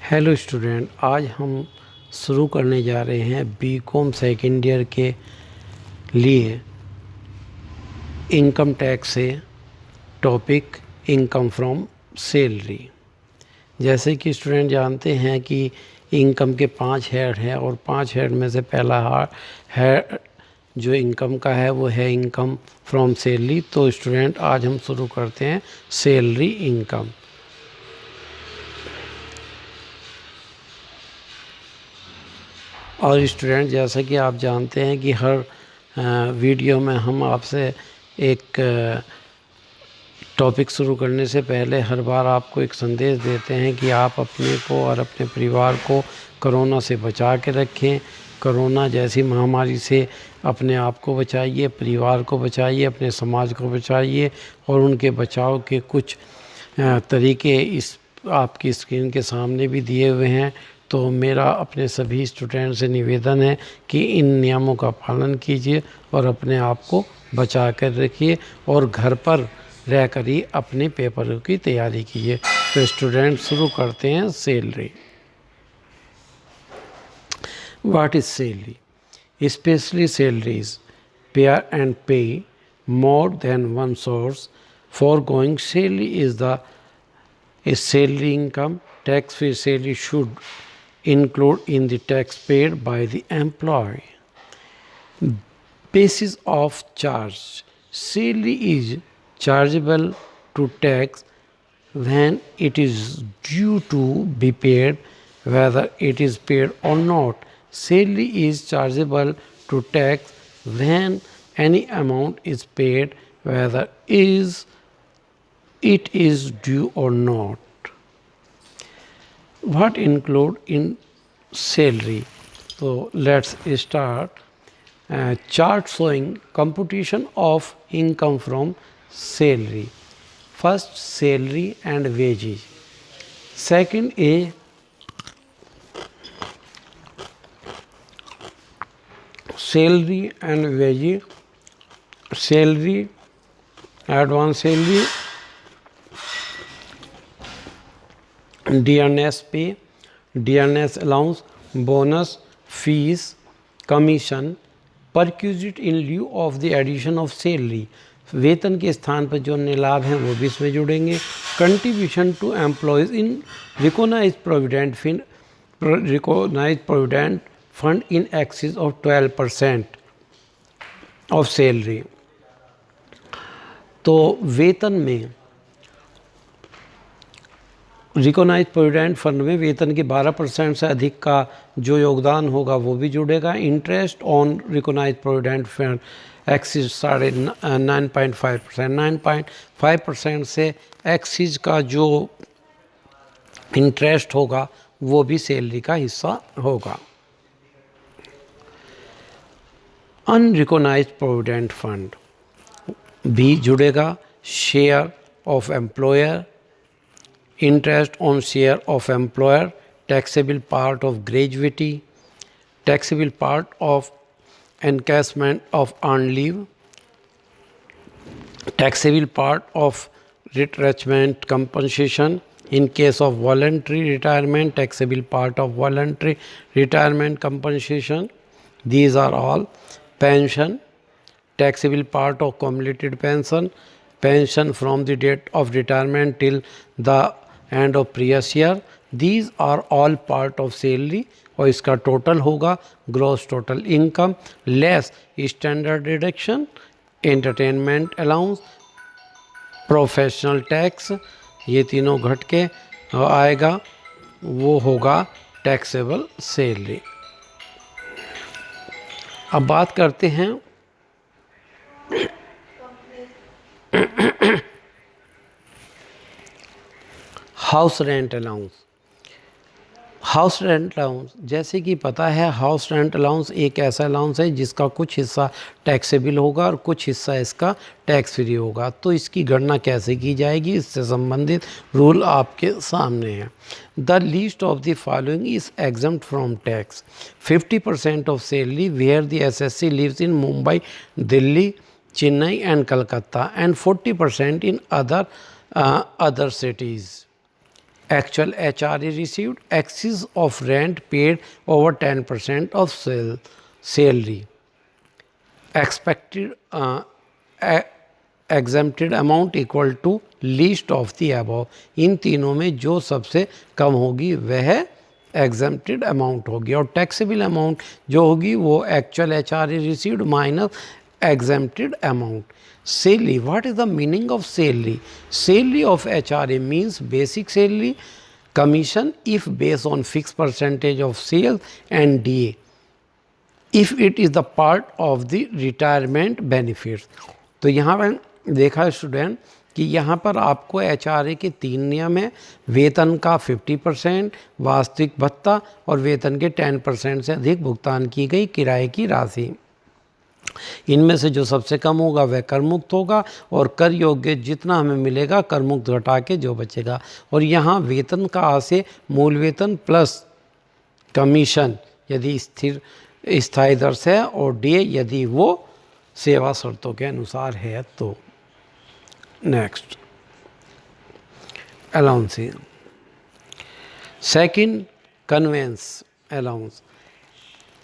Hello student, आज हम शुरू करने जा रहे हैं बीकॉम सेकेंड ईयर के लिए इनकम टैक्स से टॉपिक इनकम फ्रॉम सैलरी। जैसे कि स्टूडेंट जानते हैं कि इनकम के 5 हेड हैं और 5 हेड में से पहला हेड जो इनकम का है वो है इनकम फ्रॉम सैलरी। तो स्टूडेंट आज हम शुरू करते हैं सैलरी इनकम। और स्टूडेंट जैसा कि आप जानते हैं कि हर वीडियो में हम आपसे एक टॉपिक शुरू करने से पहले हर बार आपको एक संदेश देते हैं कि आप अपने को और अपने परिवार को कोरोना से बचा के रखें। कोरोना जैसी महामारी से अपने आप को बचाइए, परिवार को बचाइए, अपने समाज को बचाइए। और उनके बचाव के कुछ तरीके इस आपकी स्क्रीन के सामने भी दिए हुए हैं। तो मेरा अपने सभी स्टूडेंट से निवेदन है कि इन नियमों का पालन कीजिए और अपने आप को बचा कर रखिए और घर पर रहकर ही अपने पेपरों की तैयारी कीजिए। तो स्टूडेंट शुरू करते हैं salary. What is salary? Specially salaries payer and pay more than one source foregoing salary is salary income. Tax free salary should include in the tax paid by the employee. Basis of charge: salary is chargeable to tax when it is due to be paid, whether it is paid or not. Salary is chargeable to tax when any amount is paid, whether it is due or not. What include in salary? So let's start. Chart showing computation of income from salary. First, salary and wages. Second is salary and wages. Salary, advance salary, DNS pay, DNS allowance, bonus, fees, commission, perquisite in lieu of the addition of salary. वेतन के स्थान पर जो अन्य लाभ हैं वो भी इसमें जुड़ेंगे। Contribution to employees in recognised provident fund in excess of 12% of salary. तो वेतन में रिकॉग्नाइज्ड प्रोविडेंट फंड में वेतन के 12% से अधिक का जो योगदान होगा वो भी जुड़ेगा। Interest on recognised provident fund exceeds 9.5%। 9.5% से एक्सीज का जो इंटरेस्ट होगा वो भी सैलरी का हिस्सा होगा। अनरिकॉग्नाइज्ड प्रोविडेंट फंड भी जुड़ेगा। Share of employer, interest on share of employer, taxable part of gratuity, taxable part of encashment of earned leave, taxable part of retrenchment compensation in case of voluntary retirement, taxable part of voluntary retirement compensation. These are all. Pension, taxable part of cumulative pension, pension from the date of retirement till the end of previous year. These are all part of salary और इसका total होगा gross total income less standard deduction, entertainment allowance, professional tax. ये तीनों घट के आएगा, वो होगा टैक्सेबल सैलरी। अब बात करते हैं house rent allowance. House rent allowance जैसे कि पता है, हाउस रेंट अलाउंस एक ऐसा अलाउंस है जिसका कुछ हिस्सा टैक्सेबल होगा और कुछ हिस्सा इसका टैक्स फ्री होगा। तो इसकी गणना कैसे की जाएगी, इससे संबंधित रूल आपके सामने है। The least of the following is exempt from tax: 50% of salary where the SSC lives in Mumbai, Delhi, Chennai and Calcutta, and 40% in other cities. Actual HRA received, excess of rent paid over 10% of salary. Expected exempted amount equal to least of the above. इन तीनों में जो सबसे कम होगी वह exempted amount होगी और taxable amount जो होगी वो actual HRA received minus exempted amount. Salary, what is the meaning of salary? Salary of HRA means basic salary, commission if based on fixed percentage of sales and DA if it is the part of the retirement benefits. तो यहाँ पर देखा student कि यहाँ पर आपको HRA के 3 नियम है. वेतन का 50%, वास्तविक भत्ता और वेतन के 10% से अधिक भुगतान की गई किराए की राशि. इनमें से जो सबसे कम होगा वह कर मुक्त होगा और कर योग्य जितना हमें मिलेगा कर मुक्त घटा के जो बचेगा. और यहाँ वेतन का से मूल वेतन प्लस कमीशन यदि स्थिर स्थायी दर से है और डीए यदि वो सेवा शर्तों के अनुसार है तो. Next allowance. Second convince allowance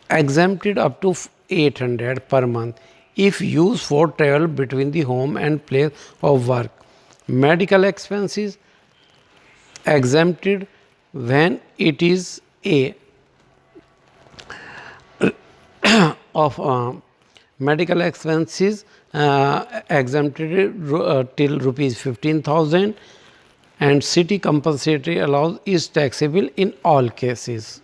exempted up to 800 per month if used for travel between the home and place of work. Medical expenses exempted when it is a of medical expenses exempted till rupees 15,000 and city compensatory allowance is taxable in all cases.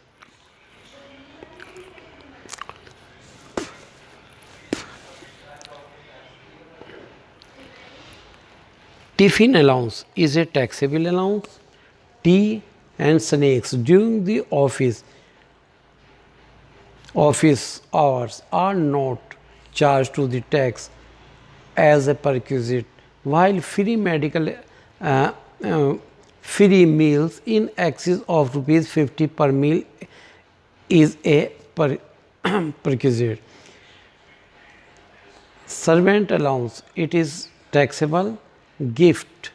Tiffin allowance is a taxable allowance. Tea and snacks during the office hours are not charged to the tax as a perquisite, while free meals in excess of rupees 50 per meal is a perquisite. Servant allowance, it is taxable. Gift,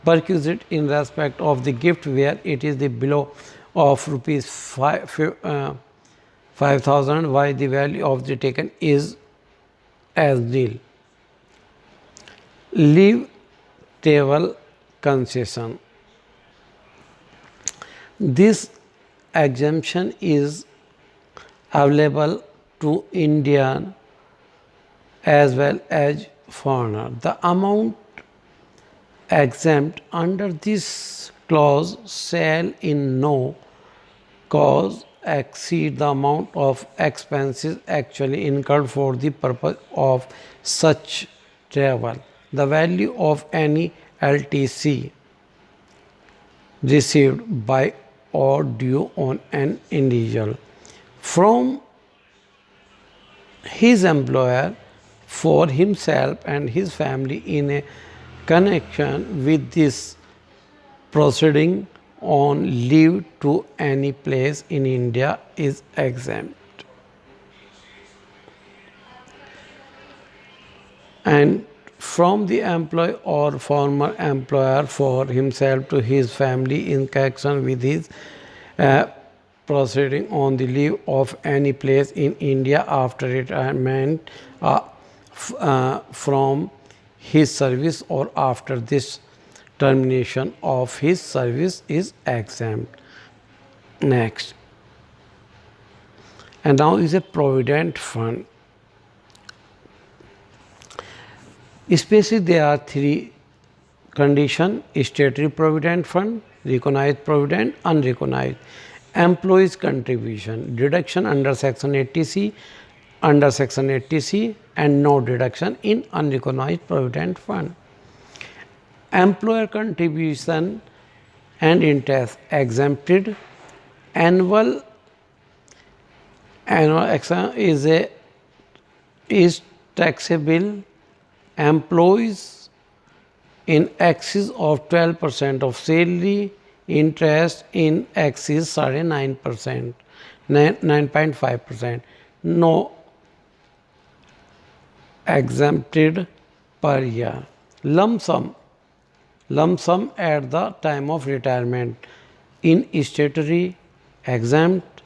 perquisite in respect of the gift where it is the below of rupees 5,000 while the value of the taken is as nil. Leave table concession. This exemption is available to Indian as well as foreigner. The amount exempt under this clause shall in no cause exceed the amount of expenses actually incurred for the purpose of such travel. The value of any LTC received by or due on an individual from his employer for himself and his family in a connection with this proceeding on leave to any place in India is exempt. And from the employee or former employer for himself to his family in connection with his proceeding on the leave of any place in India after retirement from his service or after this termination of his service is exempt. Next. And now is a provident fund. Especially there are 3 conditions: statutory provident fund, recognized provident, unrecognized. Employees contribution, deduction under section 80C, under section 80C and no deduction in unrecognized provident fund. Employer contribution and interest exempted. Annual action is taxable. Employees in excess of 12% of salary, interest in excess 9%, 9.5%. No exempted per year. Lump sum lump sum at the time of retirement in statutory, exempt,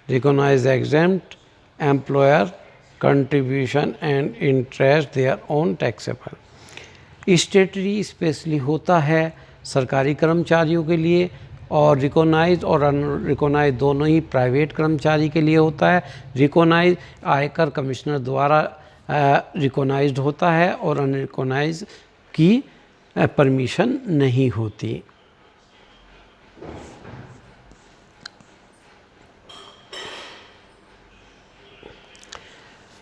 recognized exempt, employer contribution and interest their own taxable. स्टेटरी specially होता है सरकारी कर्मचारियों के लिए, और recognise और unrecognised दोनों ही private कर्मचारी के लिए होता है। रिकॉग्नाइज आयकर कमिश्नर द्वारा रिकॉग्नाइज्ड होता है और अनरिकॉग्नाइज की परमिशन नहीं होती।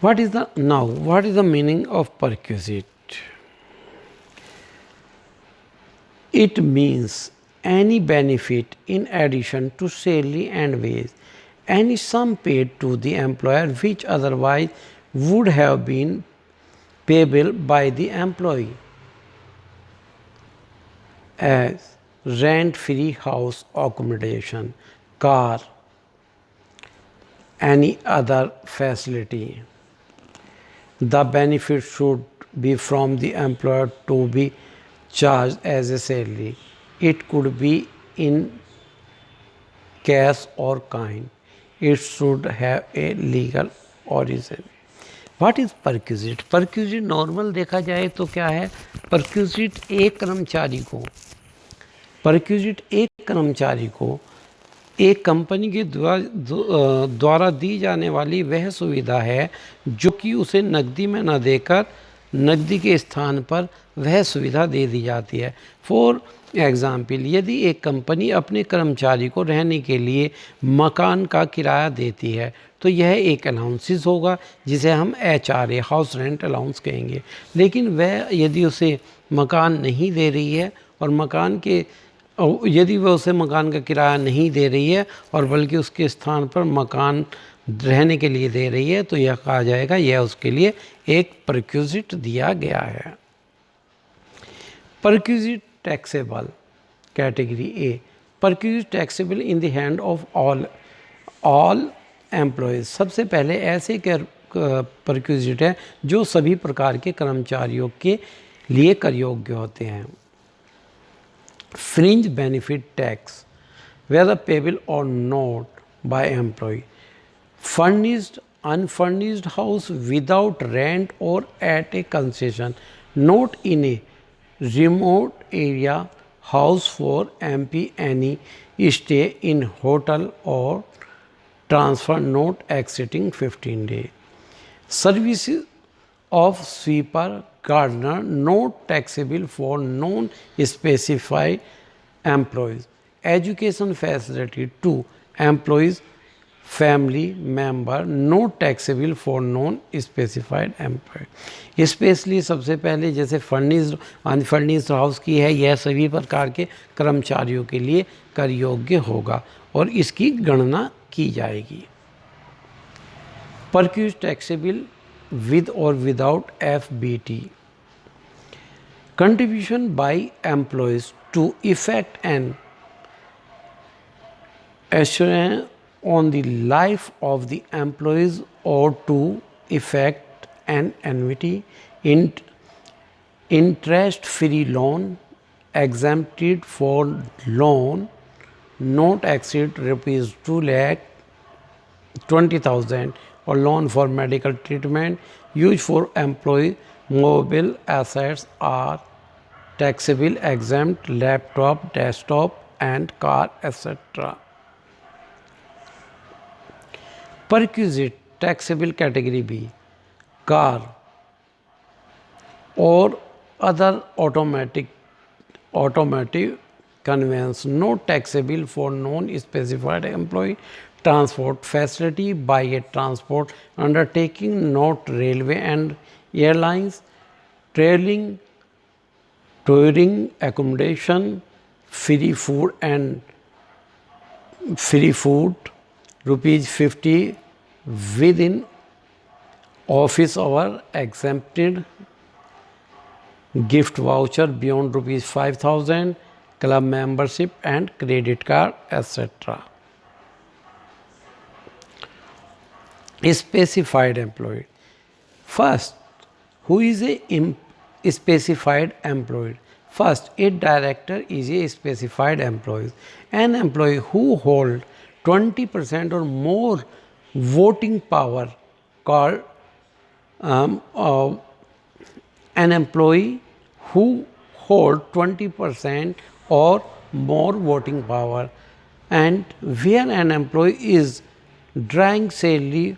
What is the meaning of perquisite? It means any benefit in addition to salary and wage, any sum paid to the employer which otherwise would have been payable by the employee, as rent-free house accommodation, car, any other facility. The benefit should be from the employer to be charged as a salary. It could be in cash or kind. It should have a legal origin. What is perquisite? Perquisite normal देखा जाए तो क्या है? perquisite एक कर्मचारी को एक company के द्वारा दी जाने वाली वह सुविधा है जो कि उसे नकदी में न देकर नकदी के स्थान पर वह सुविधा दे दी जाती है। फॉर एग्ज़ाम्पल, यदि एक कंपनी अपने कर्मचारी को रहने के लिए मकान का किराया देती है तो यह एक अलाउंसेस होगा जिसे हम HRA हाउस रेंट अलाउंस कहेंगे। लेकिन वह यदि उसे मकान नहीं दे रही है और यदि वह उसे मकान का किराया नहीं दे रही है और बल्कि उसके स्थान पर मकान रहने के लिए दे रही है तो यह कहा जाएगा यह उसके लिए एक परक्विजिट दिया गया है। Perquisite taxable category A, perquisite taxable in the hand of all employees. सबसे पहले ऐसे परक्विजिट है जो सभी प्रकार के कर्मचारियों के लिए कर योग्य होते हैं। Fringe benefit tax, whether payable or not by employee. Furnished, unfurnished house without rent or at a concession, not in a remote area, house for MP any stay in hotel or transfer not exceeding 15 days. Services of sweeper, gardener, not taxable for non-specified employees. Education facility to employees, family member, not taxable for non-specified employees. Specially सबसे पहले जैसे furnished unfurnished house की है, यह सभी प्रकार के कर्मचारियों के लिए कर योग्य होगा और इसकी गणना की जाएगी। Perquisite taxable with or without FBT. Contribution by employees to effect an assurance on the life of the employees or to effect an annuity, interest-free loan exempted for loan not exceed rupees 2,20,000 or loan for medical treatment used for employee mobile assets are taxable exempt laptop, desktop and car etc. Perquisite taxable category B, car or other automotive conveyance not taxable for non-specified employee transport facility by a transport undertaking, not railway and airlines, touring accommodation, free food rupees 50 within office hour, exempted gift voucher beyond rupees 5,000, club membership and credit card etc. Specified employee. First, who is a specified employee? First, a director is a specified employee. An employee who hold 20% or more voting power called an employee who hold 20% or more voting power, and where an employee is drawing salary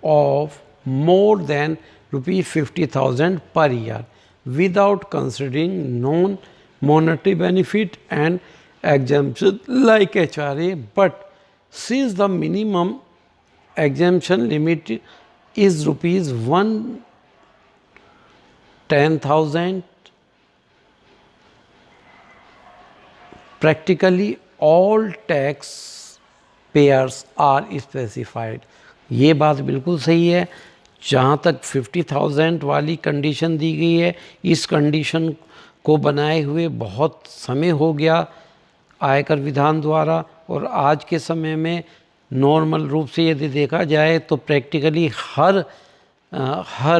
of more than rupees 50,000 per year without considering non-monetary benefit and exemption like HRA, but since the minimum exemption limit is rupees 110,000, practically all tax payers are specified. ये बात बिल्कुल सही है। जहाँ तक 50,000 वाली condition दी गई है, इस कंडीशन को बनाए हुए बहुत समय हो गया आयकर विधान द्वारा, और आज के समय में नॉर्मल रूप से यदि देखा जाए तो प्रैक्टिकली हर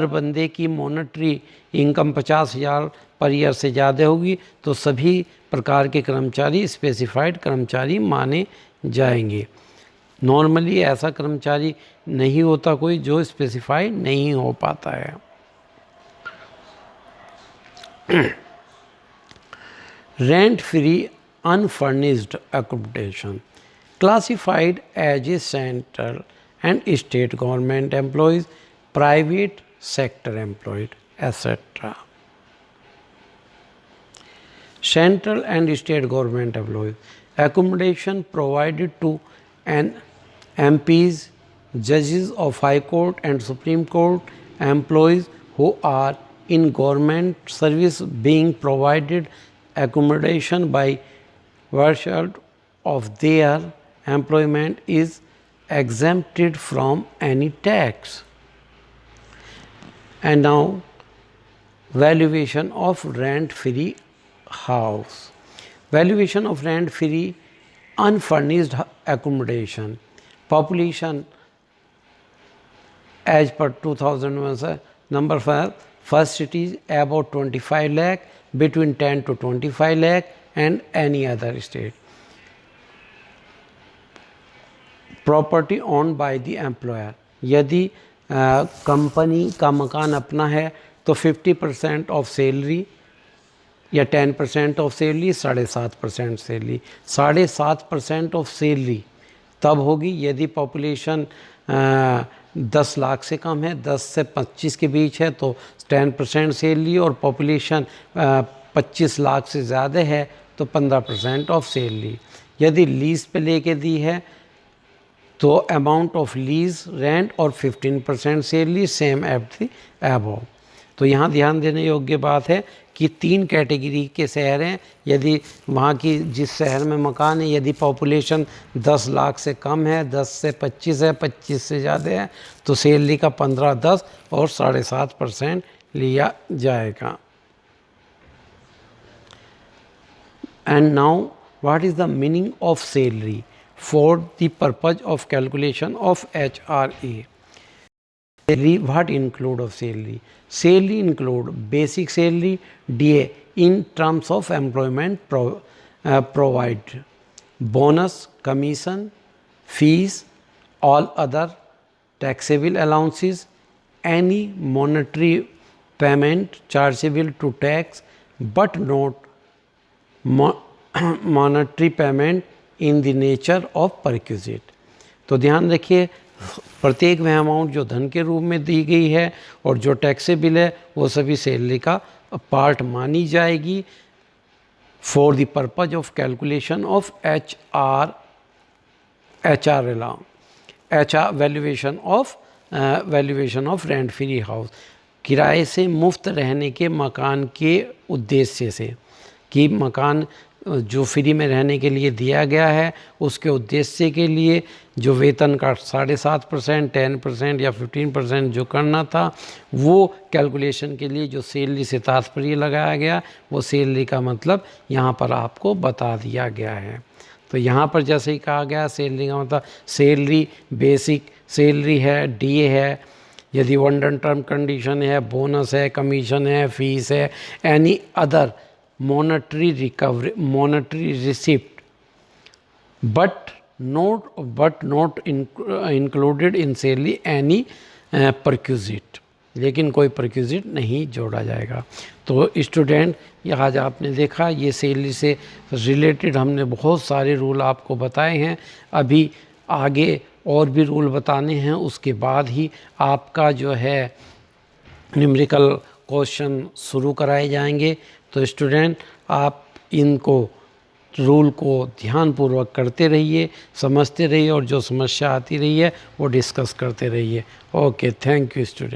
बंदे की मॉनेटरी इनकम 50,000 पर ईयर से ज़्यादा होगी तो सभी प्रकार के कर्मचारी स्पेसिफाइड कर्मचारी माने जाएंगे। नॉर्मली ऐसा कर्मचारी नहीं होता कोई जो स्पेसिफाइड नहीं हो पाता है। Rent free unfurnished accommodation classified as a central and state government employees, private sector employed, etc. Central and state government employees, accommodation provided to an MPs, judges of High Court and Supreme Court, employees who are in government service being provided accommodation by virtue of their employment is exempted from any tax. And now, valuation of rent-free house. Valuation of rent-free unfurnished accommodation. Population as per 2001 number 5, first cities about 25 lakh, between 10 to 25 lakh, and any other state. Property owned by the employer. यदि company का मकान अपना है तो 50% of salary या 10% of salary, 7.5% salary. 7.5% of salary तब होगी यदि पॉपुलेशन 10 लाख से कम है, 10 से 25 के बीच है तो 10% सैलरी, और पॉपुलेशन 25 लाख से ज़्यादा है तो 15% ऑफ सैलरी। यदि लीज पे लेके दी है तो अमाउंट ऑफ लीज रेंट और 15% salary same at the above. तो यहाँ ध्यान देने योग्य बात है कि 3 कैटेगरी के शहर हैं। यदि वहाँ की जिस शहर में मकान है यदि पॉपुलेशन 10 लाख से कम है, 10 से 25 है, 25 से ज़्यादा है तो सैलरी का 15, 10 और 7.5% लिया जाएगा। And now, what is the meaning of salary for the purpose of calculation of HRA? Salary, what include of salary? Salary include basic salary, DA in terms of employment provide, bonus, commission, fees, all other taxable allowances, any monetary payment chargeable to tax but not monetary payment in the nature of perquisite. तो ध्यान रखिए प्रत्येक वह amount जो धन के रूप में दी गई है और जो टैक्सेबल है वो सभी सैलरी का पार्ट मानी जाएगी for the purpose of calculation of H R valuation of rent free house, किराए से मुफ्त रहने के मकान के उद्देश्य से कि मकान जो फ्री में रहने के लिए दिया गया है उसके उद्देश्य के लिए जो वेतन का 7.5%, 10% या 15% जो करना था वो कैलकुलेशन के लिए जो सैलरी से तात्पर्य लगाया गया वो सैलरी का मतलब यहाँ पर आपको बता दिया गया है। तो यहाँ पर जैसे ही कहा गया सैलरी का मतलब सैलरी बेसिक सैलरी है, डीए है, यदि वन टर्म कंडीशन है, बोनस है, कमीशन है, फीस है, any other monetary recovery, monetary receipt, but not included in salary any perquisite, लेकिन कोई परक्यूजिट नहीं जोड़ा जाएगा। तो स्टूडेंट, ये आज आपने देखा, ये सैलरी से रिलेटेड हमने बहुत सारे रूल आपको बताए हैं। अभी आगे और भी रूल बताने हैं, उसके बाद ही आपका जो है न्यूमेरिकल क्वेश्चन शुरू कराए जाएंगे। तो स्टूडेंट, आप इनको रूल को ध्यानपूर्वक करते रहिए, समझते रहिए, और जो समस्या आती रही है वो डिस्कस करते रहिए। Okay, thank you student.